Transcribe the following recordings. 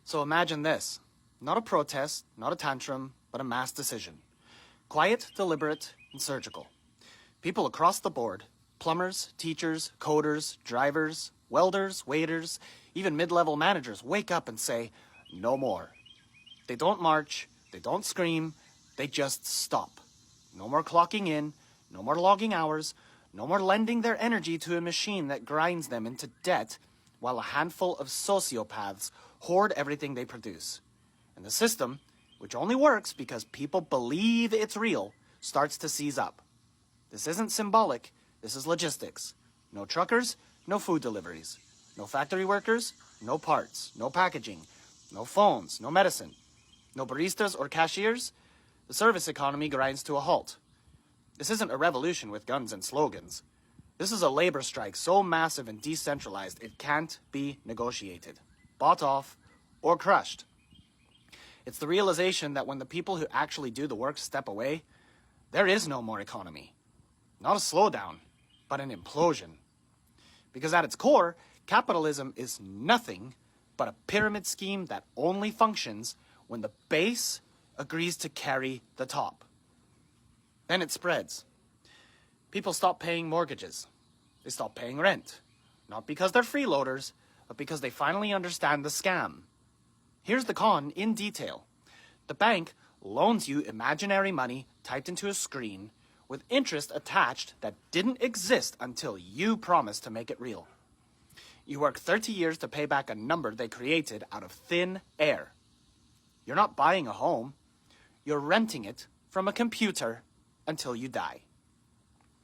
So imagine this. Not a protest, not a tantrum, but a mass decision. Quiet, deliberate, and surgical. People across the board, plumbers, teachers, coders, drivers, welders, waiters, even mid-level managers wake up and say, no more. They don't march, they don't scream, they just stop. No more clocking in, no more logging hours, no more lending their energy to a machine that grinds them into debt while a handful of sociopaths hoard everything they produce. And the system, which only works because people believe it's real, starts to seize up. This isn't symbolic, this is logistics. No truckers, no food deliveries. No factory workers, no parts, no packaging, no phones, no medicine. No baristas or cashiers. The service economy grinds to a halt. This isn't a revolution with guns and slogans. This is a labor strike so massive and decentralized it can't be negotiated, bought off, or crushed. It's the realization that when the people who actually do the work step away, there is no more economy. Not a slowdown, but an implosion. Because at its core, capitalism is nothing but a pyramid scheme that only functions when the base agrees to carry the top. Then it spreads. People stop paying mortgages. They stop paying rent. Not because they're freeloaders, but because they finally understand the scam. Here's the con in detail. The bank loans you imaginary money typed into a screen with interest attached that didn't exist until you promised to make it real. You work 30 years to pay back a number they created out of thin air. You're not buying a home. You're renting it from a computer until you die.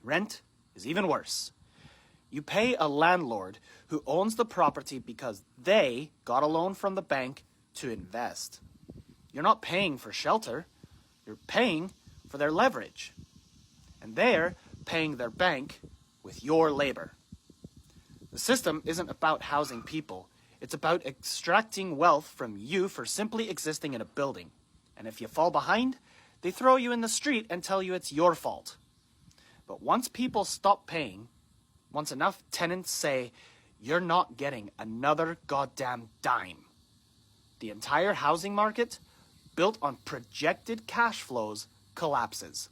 Rent is even worse. You pay a landlord who owns the property because they got a loan from the bank to invest. You're not paying for shelter. You're paying for their leverage. And they're paying their bank with your labor. The system isn't about housing people. It's about extracting wealth from you for simply existing in a building. And if you fall behind, they throw you in the street and tell you it's your fault. But once people stop paying, once enough tenants say, you're not getting another goddamn dime, the entire housing market, built on projected cash flows, collapses.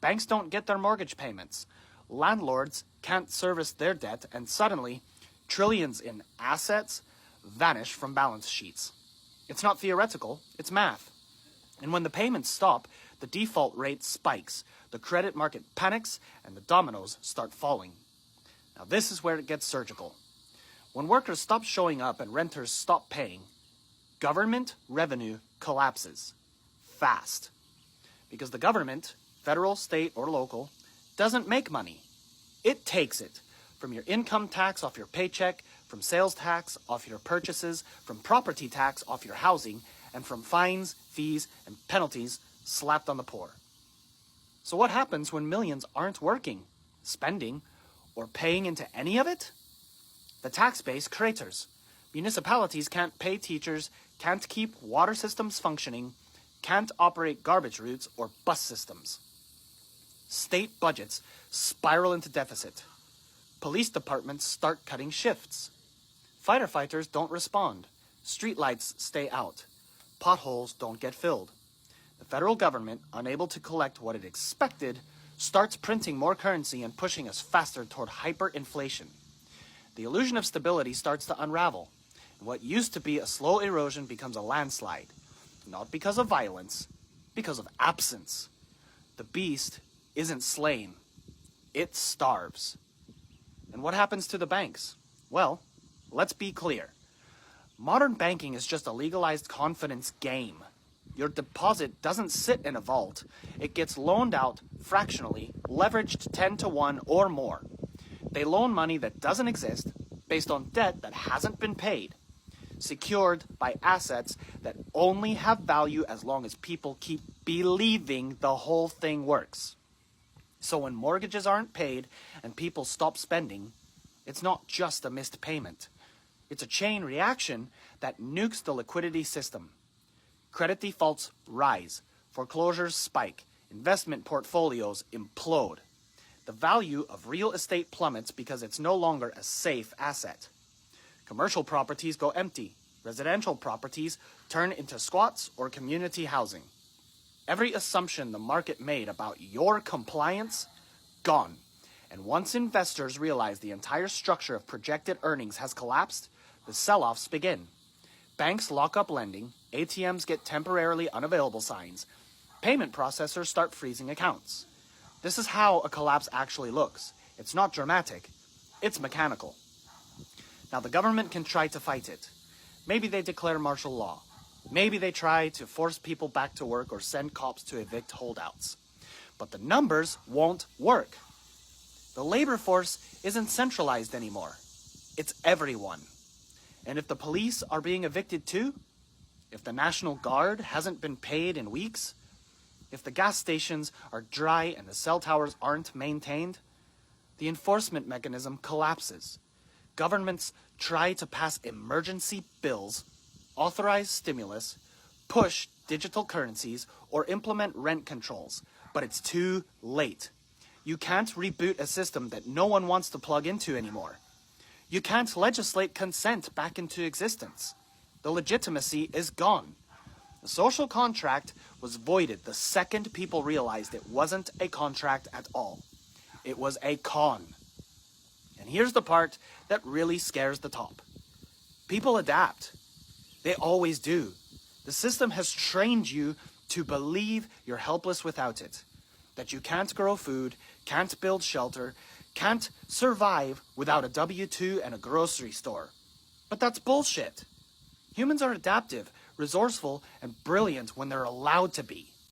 Banks don't get their mortgage payments. Landlords can't service their debt, and suddenly, trillions in assets vanish from balance sheets. It's not theoretical, it's math. And when the payments stop, the default rate spikes, the credit market panics, and the dominoes start falling. Now this is where it gets surgical. When workers stop showing up and renters stop paying, government revenue collapses fast. Because the government, federal, state, or local, doesn't make money. It takes it from your income tax off your paycheck, from sales tax off your purchases, from property tax off your housing, and from fines, fees, and penalties slapped on the poor. So what happens when millions aren't working, spending, or paying into any of it? The tax base craters. Municipalities can't pay teachers, can't keep water systems functioning, can't operate garbage routes or bus systems. State budgets spiral into deficit. Police departments start cutting shifts. Firefighters don't respond. Streetlights stay out. Potholes don't get filled. The federal government, unable to collect what it expected, starts printing more currency and pushing us faster toward hyperinflation. The illusion of stability starts to unravel, and what used to be a slow erosion becomes a landslide. Not because of violence, because of absence. The beast isn't slain. It starves. And what happens to the banks? Well, let's be clear. Modern banking is just a legalized confidence game. Your deposit doesn't sit in a vault. It gets loaned out fractionally, leveraged 10 to 1 or more. They loan money that doesn't exist based on debt that hasn't been paid, secured by assets that only have value as long as people keep believing the whole thing works. So when mortgages aren't paid and people stop spending, it's not just a missed payment. It's a chain reaction that nukes the liquidity system. Credit defaults rise, foreclosures spike, investment portfolios implode. The value of real estate plummets because it's no longer a safe asset. Commercial properties go empty. Residential properties turn into squats or community housing. Every assumption the market made about your compliance, gone. And once investors realize the entire structure of projected earnings has collapsed, the sell-offs begin. Banks lock up lending, ATMs get temporarily unavailable signs, payment processors start freezing accounts. This is how a collapse actually looks. It's not dramatic, it's mechanical. Now the government can try to fight it. Maybe they declare martial law. Maybe they try to force people back to work or send cops to evict holdouts. But the numbers won't work. The labor force isn't centralized anymore. It's everyone. And if the police are being evicted too, if the National Guard hasn't been paid in weeks, if the gas stations are dry and the cell towers aren't maintained, the enforcement mechanism collapses. Governments try to pass emergency bills, authorize stimulus, push digital currencies, or implement rent controls, but it's too late. You can't reboot a system that no one wants to plug into anymore. You can't legislate consent back into existence. The legitimacy is gone. The social contract was voided the second people realized it wasn't a contract at all. It was a con. And here's the part that really scares the top. People adapt. They always do. The system has trained you to believe you're helpless without it. That you can't grow food, can't build shelter, can't survive without a W-2 and a grocery store. But that's bullshit. Humans are adaptive, resourceful, and brilliant when they're allowed to be.